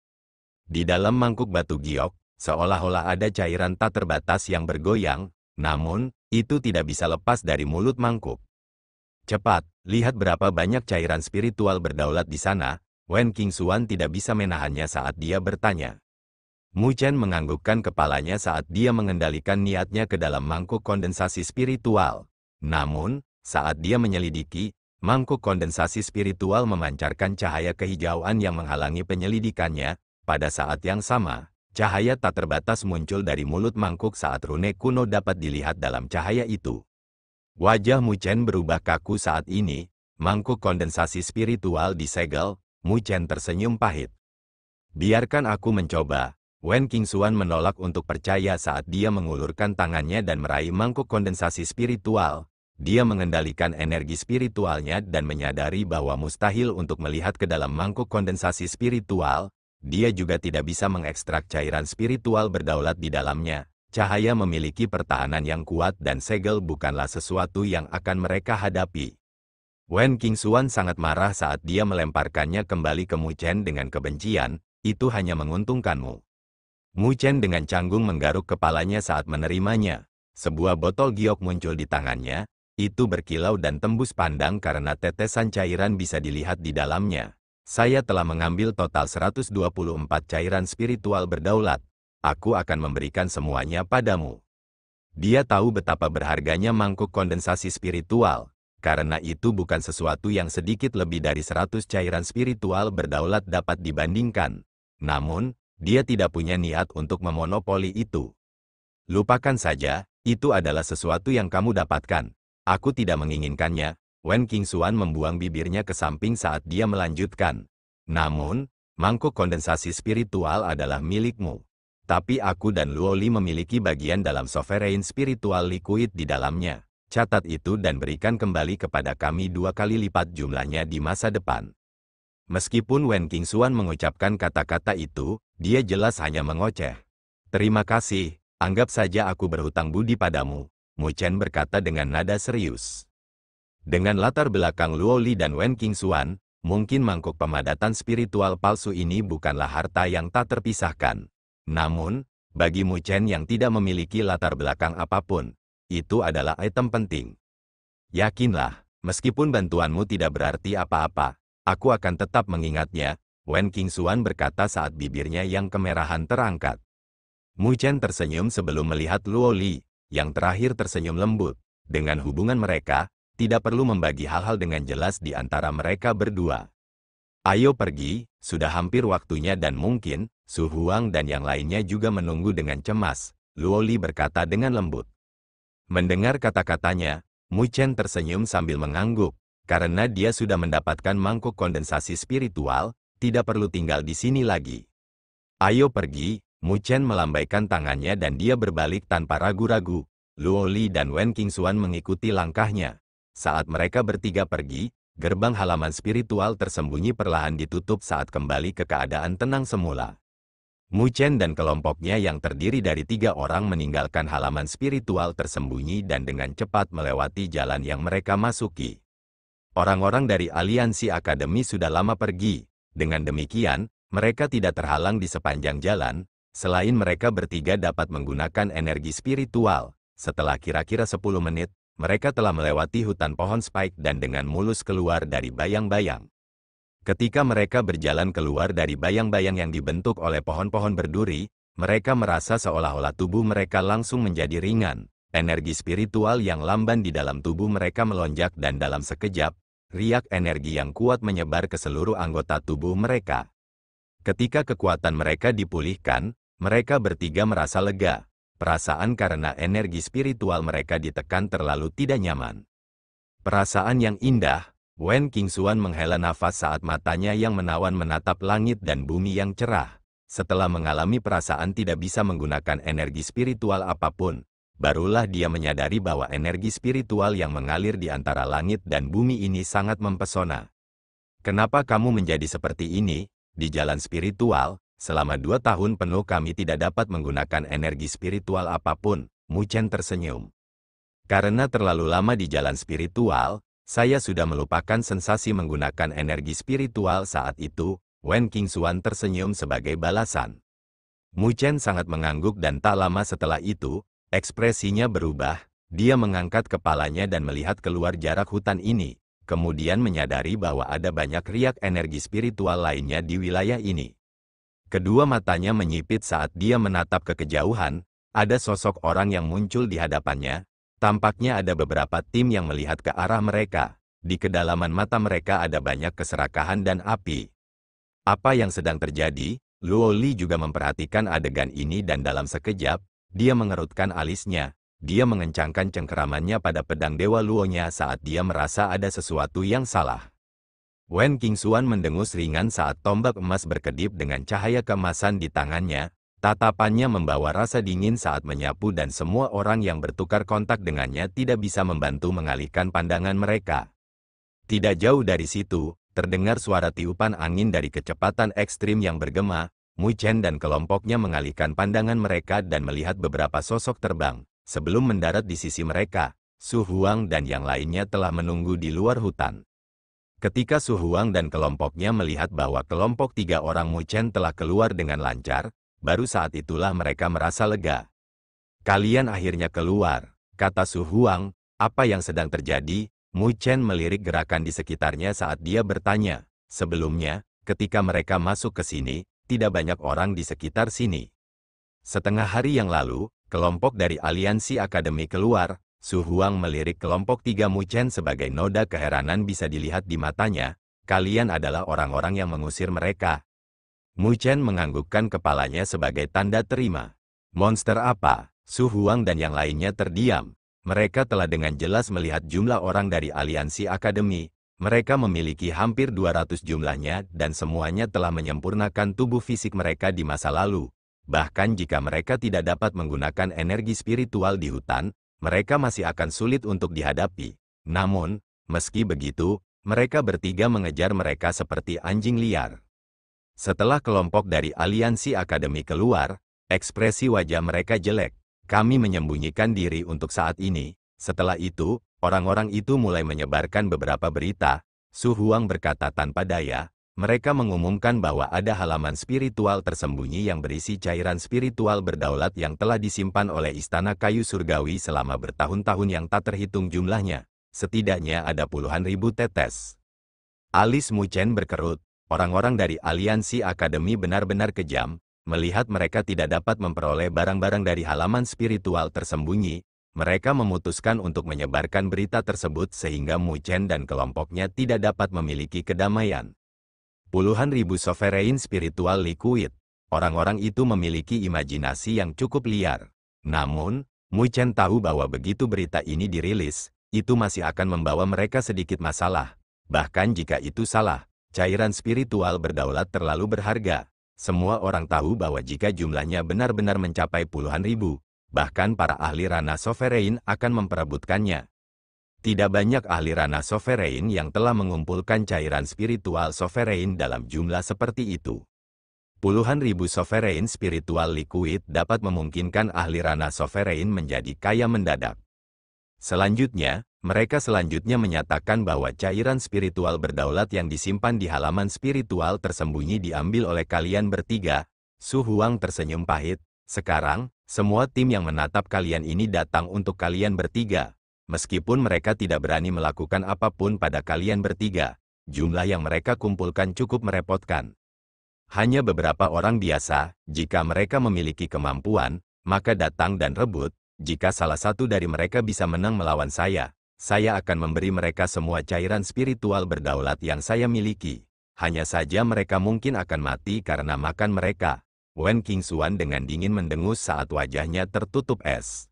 Di dalam mangkuk batu giok, seolah-olah ada cairan tak terbatas yang bergoyang, namun, itu tidak bisa lepas dari mulut mangkuk. Cepat, lihat berapa banyak cairan spiritual berdaulat di sana. Wen Qingxuan tidak bisa menahannya saat dia bertanya. Mu Chen menganggukkan kepalanya saat dia mengendalikan niatnya ke dalam mangkuk kondensasi spiritual. Namun, saat dia menyelidiki, mangkuk kondensasi spiritual memancarkan cahaya kehijauan yang menghalangi penyelidikannya. Pada saat yang sama, cahaya tak terbatas muncul dari mulut mangkuk saat rune kuno dapat dilihat dalam cahaya itu. Wajah Mu Chen berubah kaku saat ini, mangkuk kondensasi spiritual disegel. Mu Chen tersenyum pahit. Biarkan aku mencoba. Wen Qingxuan menolak untuk percaya saat dia mengulurkan tangannya dan meraih mangkuk kondensasi spiritual. Dia mengendalikan energi spiritualnya dan menyadari bahwa mustahil untuk melihat ke dalam mangkuk kondensasi spiritual. Dia juga tidak bisa mengekstrak cairan spiritual berdaulat di dalamnya. Cahaya memiliki pertahanan yang kuat dan segel bukanlah sesuatu yang akan mereka hadapi. Wen Qingxuan sangat marah saat dia melemparkannya kembali ke Mu Chen dengan kebencian, itu hanya menguntungkanmu. Mu Chen dengan canggung menggaruk kepalanya saat menerimanya. Sebuah botol giok muncul di tangannya, itu berkilau dan tembus pandang karena tetesan cairan bisa dilihat di dalamnya. Saya telah mengambil total 124 cairan spiritual berdaulat. Aku akan memberikan semuanya padamu. Dia tahu betapa berharganya mangkuk kondensasi spiritual. Karena itu bukan sesuatu yang sedikit lebih dari 100 cairan spiritual berdaulat dapat dibandingkan. Namun, dia tidak punya niat untuk memonopoli itu. Lupakan saja, itu adalah sesuatu yang kamu dapatkan. Aku tidak menginginkannya. Wen Qingxuan membuang bibirnya ke samping saat dia melanjutkan. Namun, mangkuk kondensasi spiritual adalah milikmu. Tapi aku dan Luo Li memiliki bagian dalam sovereign spiritual liquid di dalamnya. Catat itu dan berikan kembali kepada kami 2 kali lipat jumlahnya di masa depan. Meskipun Wen Qingxuan mengucapkan kata-kata itu, dia jelas hanya mengoceh. Terima kasih, anggap saja aku berhutang budi padamu, Mu Chen berkata dengan nada serius. Dengan latar belakang Luo Li dan Wen Qingxuan, mungkin mangkuk pemadatan spiritual palsu ini bukanlah harta yang tak terpisahkan. Namun, bagi Mu Chen yang tidak memiliki latar belakang apapun, itu adalah item penting. Yakinlah, meskipun bantuanmu tidak berarti apa-apa, aku akan tetap mengingatnya, Wen Qingxuan berkata saat bibirnya yang kemerahan terangkat. Mu Chen tersenyum sebelum melihat Luo Li, yang terakhir tersenyum lembut. Dengan hubungan mereka, tidak perlu membagi hal-hal dengan jelas di antara mereka berdua. Ayo pergi, sudah hampir waktunya dan mungkin, Su Huang dan yang lainnya juga menunggu dengan cemas, Luo Li berkata dengan lembut. Mendengar kata-katanya, Mu Chen tersenyum sambil mengangguk, karena dia sudah mendapatkan mangkuk kondensasi spiritual, tidak perlu tinggal di sini lagi. Ayo pergi, Mu Chen melambaikan tangannya dan dia berbalik tanpa ragu-ragu. Luo Li dan Wen Qingxuan mengikuti langkahnya. saat mereka bertiga pergi, gerbang halaman spiritual tersembunyi perlahan ditutup saat kembali ke keadaan tenang semula. Mu Chen dan kelompoknya yang terdiri dari 3 orang meninggalkan halaman spiritual tersembunyi dan dengan cepat melewati jalan yang mereka masuki. Orang-orang dari aliansi akademi sudah lama pergi. Dengan demikian, mereka tidak terhalang di sepanjang jalan, selain mereka bertiga dapat menggunakan energi spiritual. Setelah kira-kira 10 menit, mereka telah melewati hutan pohon spike dan dengan mulus keluar dari bayang-bayang. Ketika mereka berjalan keluar dari bayang-bayang yang dibentuk oleh pohon-pohon berduri, mereka merasa seolah-olah tubuh mereka langsung menjadi ringan. Energi spiritual yang lamban di dalam tubuh mereka melonjak dan dalam sekejap, riak energi yang kuat menyebar ke seluruh anggota tubuh mereka. Ketika kekuatan mereka dipulihkan, mereka bertiga merasa lega. Perasaan karena energi spiritual mereka ditekan terlalu tidak nyaman. Perasaan yang indah. Wen Qingxuan menghela nafas saat matanya yang menawan menatap langit dan bumi yang cerah. Setelah mengalami perasaan tidak bisa menggunakan energi spiritual apapun, barulah dia menyadari bahwa energi spiritual yang mengalir di antara langit dan bumi ini sangat mempesona. Kenapa kamu menjadi seperti ini? Di jalan spiritual, selama 2 tahun penuh kami tidak dapat menggunakan energi spiritual apapun, Mu Chen tersenyum. Karena terlalu lama di jalan spiritual, saya sudah melupakan sensasi menggunakan energi spiritual saat itu. Wen Qingxuan tersenyum sebagai balasan. Mu Chen sangat mengangguk dan tak lama setelah itu, ekspresinya berubah. Dia mengangkat kepalanya dan melihat keluar jarak hutan ini, kemudian menyadari bahwa ada banyak riak energi spiritual lainnya di wilayah ini. Kedua matanya menyipit saat dia menatap ke kejauhan. Ada sosok orang yang muncul di hadapannya. Tampaknya ada beberapa tim yang melihat ke arah mereka. Di kedalaman mata mereka ada banyak keserakahan dan api. Apa yang sedang terjadi? Luo Li juga memperhatikan adegan ini dan dalam sekejap, dia mengerutkan alisnya. Dia mengencangkan cengkeramannya pada pedang Dewa Luo-nya saat dia merasa ada sesuatu yang salah. Wen Qingxuan mendengus ringan saat tombak emas berkedip dengan cahaya keemasan di tangannya. Tatapannya membawa rasa dingin saat menyapu dan semua orang yang bertukar kontak dengannya tidak bisa membantu mengalihkan pandangan mereka. Tidak jauh dari situ, terdengar suara tiupan angin dari kecepatan ekstrim yang bergema. Mu Chen dan kelompoknya mengalihkan pandangan mereka dan melihat beberapa sosok terbang. Sebelum mendarat di sisi mereka, Su Huang dan yang lainnya telah menunggu di luar hutan. Ketika Su Huang dan kelompoknya melihat bahwa kelompok 3 orang Mu Chen telah keluar dengan lancar, baru saat itulah mereka merasa lega. Kalian akhirnya keluar, kata Su Huang. Apa yang sedang terjadi? Mu Chen melirik gerakan di sekitarnya saat dia bertanya. Sebelumnya, ketika mereka masuk ke sini, tidak banyak orang di sekitar sini. Setengah hari yang lalu, kelompok dari aliansi akademi keluar. Su Huang melirik kelompok 3 Mu Chen sebagai noda keheranan bisa dilihat di matanya. Kalian adalah orang-orang yang mengusir mereka. Mu Chen menganggukkan kepalanya sebagai tanda terima. Monster apa? Su Huang dan yang lainnya terdiam. Mereka telah dengan jelas melihat jumlah orang dari aliansi akademi. Mereka memiliki hampir 200 jumlahnya dan semuanya telah menyempurnakan tubuh fisik mereka di masa lalu. Bahkan jika mereka tidak dapat menggunakan energi spiritual di hutan, mereka masih akan sulit untuk dihadapi. Namun, meski begitu, mereka bertiga mengejar mereka seperti anjing liar. Setelah kelompok dari aliansi akademi keluar, ekspresi wajah mereka jelek. Kami menyembunyikan diri untuk saat ini. Setelah itu, orang-orang itu mulai menyebarkan beberapa berita. Su Huang berkata tanpa daya. Mereka mengumumkan bahwa ada halaman spiritual tersembunyi yang berisi cairan spiritual berdaulat yang telah disimpan oleh Istana Kayu Surgawi selama bertahun-tahun yang tak terhitung jumlahnya. Setidaknya ada puluhan ribu tetes. Alis Mu Chen berkerut. Orang-orang dari aliansi akademi benar-benar kejam. Melihat mereka tidak dapat memperoleh barang-barang dari halaman spiritual tersembunyi, mereka memutuskan untuk menyebarkan berita tersebut sehingga Mu Chen dan kelompoknya tidak dapat memiliki kedamaian. Puluhan ribu sovereign spiritual liquid. Orang-orang itu memiliki imajinasi yang cukup liar. Namun, Mu Chen tahu bahwa begitu berita ini dirilis, itu masih akan membawa mereka sedikit masalah. Bahkan jika itu salah, cairan spiritual berdaulat terlalu berharga. Semua orang tahu bahwa jika jumlahnya benar-benar mencapai puluhan ribu, bahkan para ahli ranah sovereign akan memperebutkannya. Tidak banyak ahli ranah sovereign yang telah mengumpulkan cairan spiritual sovereign dalam jumlah seperti itu. Puluhan ribu sovereign spiritual liquid dapat memungkinkan ahli ranah sovereign menjadi kaya mendadak. Selanjutnya, mereka menyatakan bahwa cairan spiritual berdaulat yang disimpan di halaman spiritual tersembunyi diambil oleh kalian bertiga. Su Huang tersenyum pahit. Sekarang, semua tim yang menatap kalian ini datang untuk kalian bertiga. Meskipun mereka tidak berani melakukan apapun pada kalian bertiga, jumlah yang mereka kumpulkan cukup merepotkan. Hanya beberapa orang biasa, jika mereka memiliki kemampuan, maka datang dan rebut. Jika salah satu dari mereka bisa menang melawan saya akan memberi mereka semua cairan spiritual berdaulat yang saya miliki. Hanya saja mereka mungkin akan mati karena makan mereka. Wen Qingxuan dengan dingin mendengus saat wajahnya tertutup es.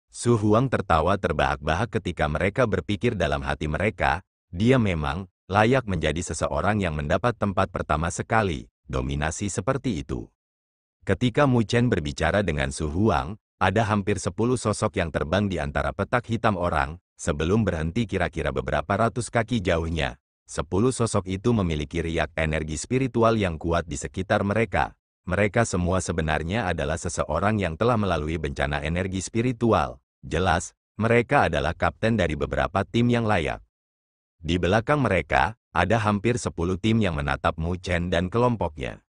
Su Huang tertawa terbahak-bahak ketika mereka berpikir dalam hati mereka, dia memang layak menjadi seseorang yang mendapat tempat pertama sekali, dominasi seperti itu. Ketika Mu Chen berbicara dengan Su Huang, ada hampir 10 sosok yang terbang di antara petak hitam orang, sebelum berhenti kira-kira beberapa ratus kaki jauhnya. 10 sosok itu memiliki riak energi spiritual yang kuat di sekitar mereka. Mereka semua sebenarnya adalah seseorang yang telah melalui bencana energi spiritual. Jelas, mereka adalah kapten dari beberapa tim yang layak. Di belakang mereka, ada hampir 10 tim yang menatap Mu Chen dan kelompoknya.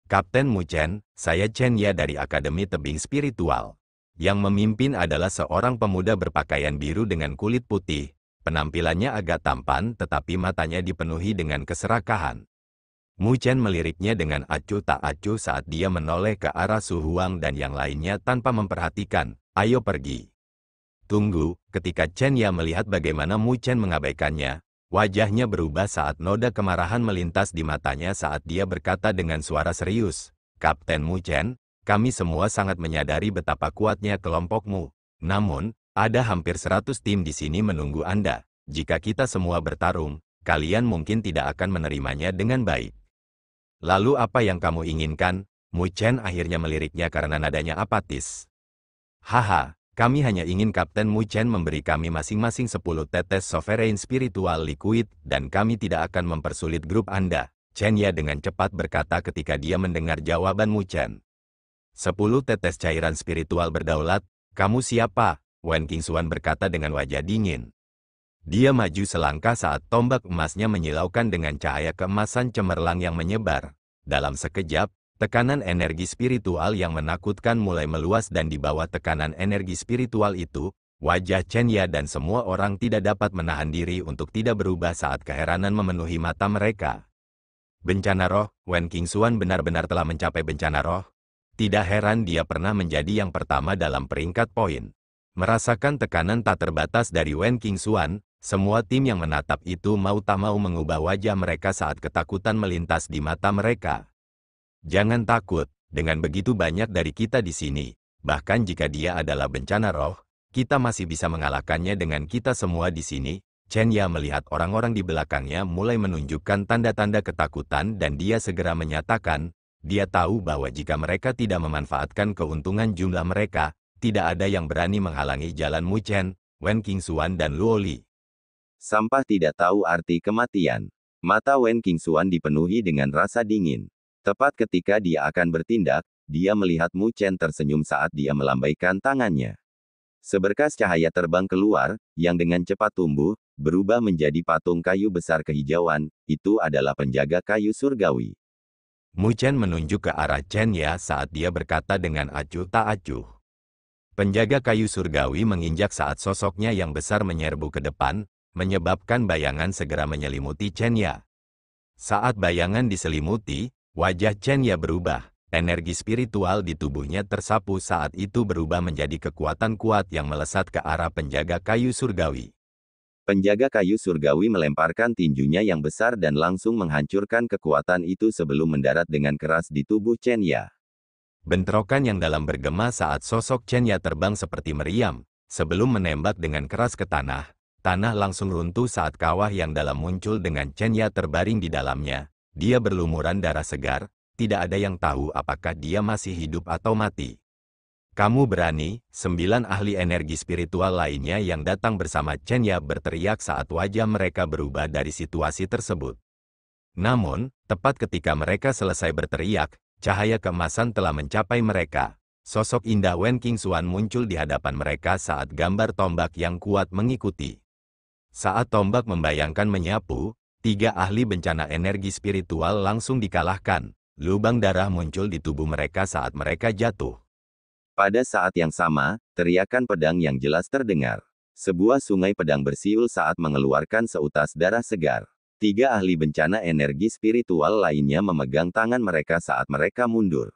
Kapten Mu Chen, saya Chen Ya dari Akademi Tebing Spiritual. Yang memimpin adalah seorang pemuda berpakaian biru dengan kulit putih. Penampilannya agak tampan tetapi matanya dipenuhi dengan keserakahan. Mu Chen meliriknya dengan acuh tak acuh saat dia menoleh ke arah Su Huang dan yang lainnya tanpa memperhatikan, ayo pergi. Tunggu, ketika Chen Ya melihat bagaimana Mu Chen mengabaikannya, wajahnya berubah saat noda kemarahan melintas di matanya saat dia berkata dengan suara serius, Kapten Mu Chen, kami semua sangat menyadari betapa kuatnya kelompokmu. Namun, ada hampir 100 tim di sini menunggu Anda. Jika kita semua bertarung, kalian mungkin tidak akan menerimanya dengan baik. Lalu apa yang kamu inginkan? Mu Chen akhirnya meliriknya karena nadanya apatis. Haha, kami hanya ingin Kapten Mu Chen memberi kami masing-masing 10 tetes sovereign spiritual liquid dan kami tidak akan mempersulit grup Anda. Chen Ya dengan cepat berkata ketika dia mendengar jawaban Mu Chen. 10 tetes cairan spiritual berdaulat, kamu siapa? Wen Qingxuan berkata dengan wajah dingin. Dia maju selangkah saat tombak emasnya menyilaukan dengan cahaya keemasan cemerlang yang menyebar. Dalam sekejap, tekanan energi spiritual yang menakutkan mulai meluas dan di bawah tekanan energi spiritual itu, wajah Chen Ya dan semua orang tidak dapat menahan diri untuk tidak berubah saat keheranan memenuhi mata mereka. Bencana roh, Wen Qingxuan benar-benar telah mencapai bencana roh. Tidak heran dia pernah menjadi yang pertama dalam peringkat poin. Merasakan tekanan tak terbatas dari Wen Qingxuan, semua tim yang menatap itu mau tak mau mengubah wajah mereka saat ketakutan melintas di mata mereka. Jangan takut, dengan begitu banyak dari kita di sini, bahkan jika dia adalah bencana roh, kita masih bisa mengalahkannya dengan kita semua di sini. Chen Ya melihat orang-orang di belakangnya mulai menunjukkan tanda-tanda ketakutan dan dia segera menyatakan, dia tahu bahwa jika mereka tidak memanfaatkan keuntungan jumlah mereka, tidak ada yang berani menghalangi jalan Mu Chen, Wen Qingxuan dan Luo Li. Sampah tidak tahu arti kematian. Mata Wen Qingxuan dipenuhi dengan rasa dingin. Tepat ketika dia akan bertindak, dia melihat Mu Chen tersenyum saat dia melambaikan tangannya. Seberkas cahaya terbang keluar, yang dengan cepat tumbuh, berubah menjadi patung kayu besar kehijauan, itu adalah penjaga kayu surgawi. Mu Chen menunjuk ke arah Chen Ya saat dia berkata dengan acuh tak acuh. Penjaga kayu surgawi menginjak saat sosoknya yang besar menyerbu ke depan, menyebabkan bayangan segera menyelimuti Chen Ya. Saat bayangan diselimuti, wajah Chen Ya berubah. Energi spiritual di tubuhnya tersapu saat itu berubah menjadi kekuatan kuat yang melesat ke arah penjaga kayu surgawi. Penjaga kayu surgawi melemparkan tinjunya yang besar dan langsung menghancurkan kekuatan itu sebelum mendarat dengan keras di tubuh Chen Ya. Bentrokan yang dalam bergema saat sosok Chen Ya terbang seperti meriam, sebelum menembak dengan keras ke tanah. Tanah langsung runtuh saat kawah yang dalam muncul dengan Chen Ya terbaring di dalamnya. Dia berlumuran darah segar, tidak ada yang tahu apakah dia masih hidup atau mati. Kamu berani, 9 ahli energi spiritual lainnya yang datang bersama Chen Ya berteriak saat wajah mereka berubah dari situasi tersebut. Namun, tepat ketika mereka selesai berteriak, cahaya keemasan telah mencapai mereka. Sosok indah Wen Qingxuan muncul di hadapan mereka saat gambar tombak yang kuat mengikuti. Saat tombak membayangkan menyapu, 3 ahli bencana energi spiritual langsung dikalahkan. Lubang darah muncul di tubuh mereka saat mereka jatuh. Pada saat yang sama, teriakan pedang yang jelas terdengar. Sebuah sungai pedang bersiul saat mengeluarkan seutas darah segar. 3 ahli bencana energi spiritual lainnya memegang tangan mereka saat mereka mundur.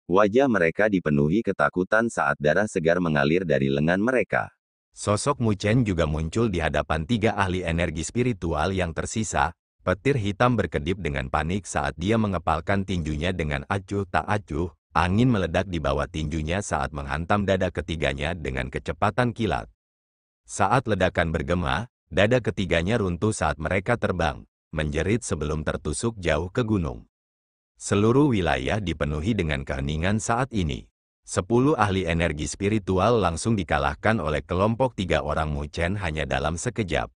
Wajah mereka dipenuhi ketakutan saat darah segar mengalir dari lengan mereka. Sosok Mu Chen juga muncul di hadapan 3 ahli energi spiritual yang tersisa. Petir hitam berkedip dengan panik saat dia mengepalkan tinjunya dengan acuh tak acuh. Angin meledak di bawah tinjunya saat menghantam dada ketiganya dengan kecepatan kilat. Saat ledakan bergema, dada ketiganya runtuh saat mereka terbang, menjerit sebelum tertusuk jauh ke gunung. Seluruh wilayah dipenuhi dengan keheningan saat ini. 10 ahli energi spiritual langsung dikalahkan oleh kelompok 3 orang Mu Chen hanya dalam sekejap.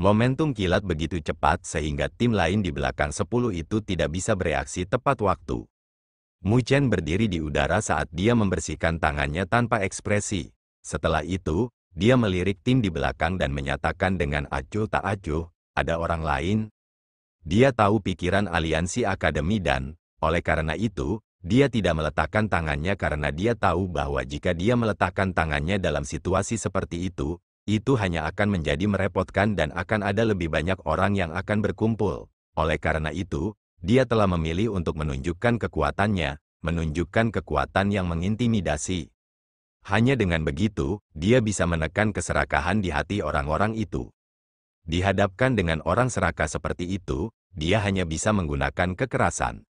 Momentum kilat begitu cepat sehingga tim lain di belakang 10 itu tidak bisa bereaksi tepat waktu. Mu Chen berdiri di udara saat dia membersihkan tangannya tanpa ekspresi. Setelah itu, dia melirik tim di belakang dan menyatakan dengan acuh tak acuh, ada orang lain. Dia tahu pikiran aliansi akademi dan, oleh karena itu, dia tidak meletakkan tangannya karena dia tahu bahwa jika dia meletakkan tangannya dalam situasi seperti itu hanya akan menjadi merepotkan dan akan ada lebih banyak orang yang akan berkumpul. Oleh karena itu, dia telah memilih untuk menunjukkan kekuatannya, menunjukkan kekuatan yang mengintimidasi. Hanya dengan begitu, dia bisa menekan keserakahan di hati orang-orang itu. Dihadapkan dengan orang serakah seperti itu, dia hanya bisa menggunakan kekerasan.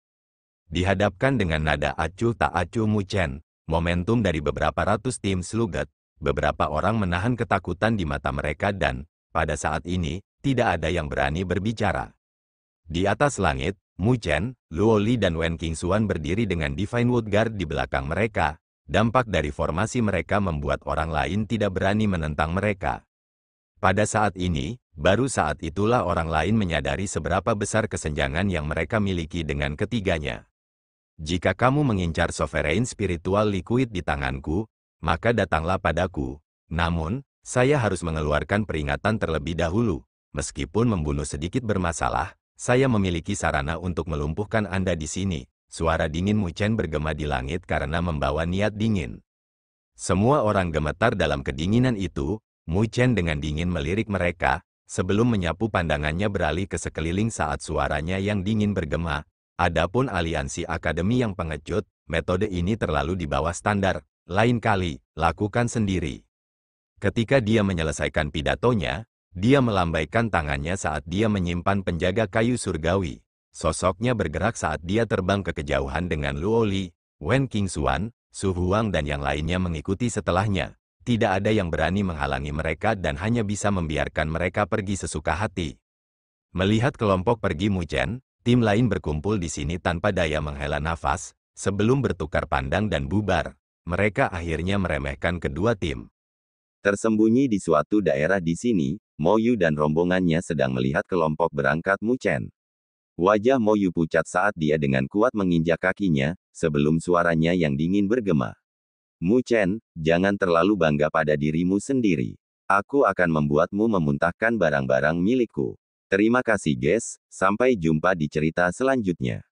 Dihadapkan dengan nada acuh tak acuh Mu Chen, momentum dari beberapa ratus tim sluget, beberapa orang menahan ketakutan di mata mereka dan, pada saat ini, tidak ada yang berani berbicara. Di atas langit, Mu Chen, Luo Li dan Wen Qingxuan berdiri dengan Divine Wood Guard di belakang mereka. Dampak dari formasi mereka membuat orang lain tidak berani menentang mereka. Pada saat ini, baru saat itulah orang lain menyadari seberapa besar kesenjangan yang mereka miliki dengan ketiganya. Jika kamu mengincar Sovereign Spiritual Liquid di tanganku, maka datanglah padaku. Namun, saya harus mengeluarkan peringatan terlebih dahulu. Meskipun membunuh sedikit bermasalah, saya memiliki sarana untuk melumpuhkan Anda di sini. Suara dingin Mu Chen bergema di langit karena membawa niat dingin. Semua orang gemetar dalam kedinginan itu. Mu Chen dengan dingin melirik mereka, sebelum menyapu pandangannya beralih ke sekeliling saat suaranya yang dingin bergema. Adapun aliansi akademi yang pengecut, metode ini terlalu di bawah standar. Lain kali, lakukan sendiri. Ketika dia menyelesaikan pidatonya, dia melambaikan tangannya saat dia menyimpan penjaga kayu surgawi. Sosoknya bergerak saat dia terbang ke kejauhan dengan Luo Li, Wen Qingxuan, Su Huang dan yang lainnya mengikuti setelahnya. Tidak ada yang berani menghalangi mereka dan hanya bisa membiarkan mereka pergi sesuka hati. Melihat kelompok pergi Mu Chen, tim lain berkumpul di sini tanpa daya menghela nafas, sebelum bertukar pandang dan bubar. Mereka akhirnya meremehkan kedua tim. Tersembunyi di suatu daerah di sini, Mo Yu dan rombongannya sedang melihat kelompok berangkat Mu Chen. Wajah Mo Yu pucat saat dia dengan kuat menginjak kakinya, sebelum suaranya yang dingin bergema. Mu Chen, jangan terlalu bangga pada dirimu sendiri. Aku akan membuatmu memuntahkan barang-barang milikku. Terima kasih guys, sampai jumpa di cerita selanjutnya.